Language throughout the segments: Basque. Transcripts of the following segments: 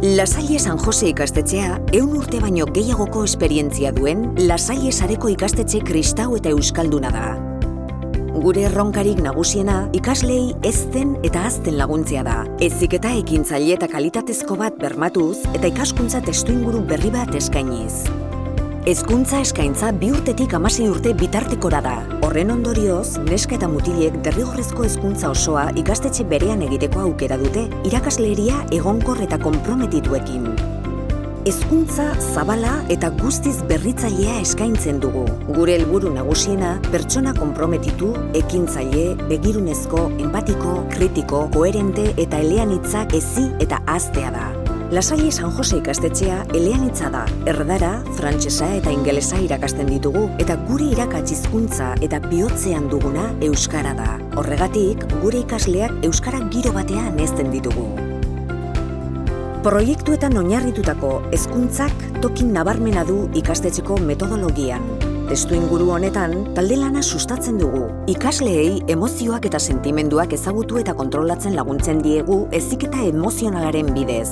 Lasalle San Jose ikastetxea 100 urte baino gehiagoko esperientzia duen Lasalle sareko ikastetxe kristau eta euskalduna da. Gure erronkarik nagusiena ikaslei hezten eta hazten laguntzea da. Heziketa ekintzaile eta kalitatezko bat bermatuz eta ikaskuntza testuinguru berri bat eskainiz. Hezkuntza eskaintza 2 urtetik 16 urte bitartekora da. Horren ondorioz, neska eta mutilek derrigorrezko hezkuntza osoa ikastetxe berean egiteko aukera dute, irakasleria egonkor eta konprometituekin. Hezkuntza zabala eta guztiz berritzailea eskaintzen dugu. Gure helburu nagusiena pertsona konprometitu, ekintzaile, begirunezko, empatiko, kritiko, koherente eta eleanitzak hezi eta haztea da. Lasalle San Jose ikastetxea eleanitza da. Erdara, frantsesa eta ingelesa irakasten ditugu eta gure irakats hizkuntza eta bihotzean duguna euskara da. Horregatik, gure ikasleak euskara giro batean hezten ditugu. Proiektuetan oinarritutako hezkuntzak tokin nabarmena du ikastetxeko metodologian. Testuinguru honetan, talde lana sustatzen dugu. Ikasleei emozioak eta sentimenduak ezagutu eta kontrolatzen laguntzen diegu heziketa emozionalaren bidez.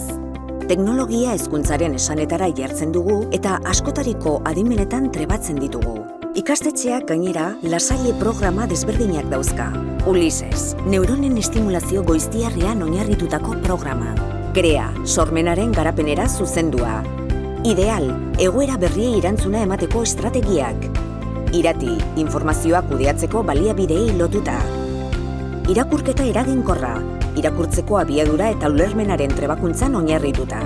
Teknologia hezkuntzaren esanetara jartzen dugu eta askotariko adimenetan trebatzen ditugu. Ikastetxeak gainera Lasalle programa desberdinak dauzka. Ulises, neuronen estimulazio goiztiarrean oinarritutako programa. Krea, sormenaren garapenera zuzendua. Ideal, egoera berriei erantzuna emateko estrategiak. Irati, informazioa kudeatzeko baliabideei lotuta. Irakurketa eraginkorra, irakurtzeko abiadura eta ulermenaren trebakuntzan oinarrituta.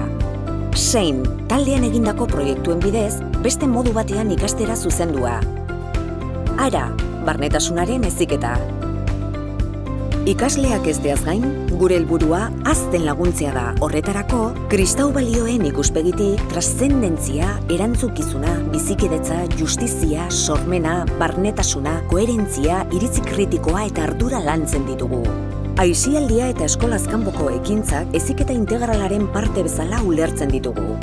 Sein, taldean egindako proiektuen bidez, beste modu batean ikastera zuzendua. Ara, barnetasunaren heziketa. Ikasleak hezteaz gain, gure helburua hazten laguntzea da. Horretarako, kristau balioen ikuspegitik transzendentzia, erantzukizuna, bizikidetza, justizia, sormena, barnetasuna, koherentzia, iritzi kritikoa eta ardura lantzen ditugu. Aisialdia eta eskolaz kanpoko ekintzak heziketa integralaren parte bezala ulertzen ditugu.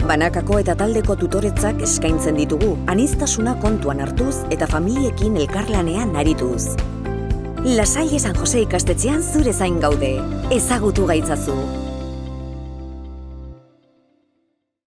Banakako eta taldeko tutoretzak eskaintzen ditugu, aniztasuna kontuan hartuz eta familiekin elkarlanean arituz. Lasalle San Jose ikastetxean zure zain gaude, ezagutu gaitzazu.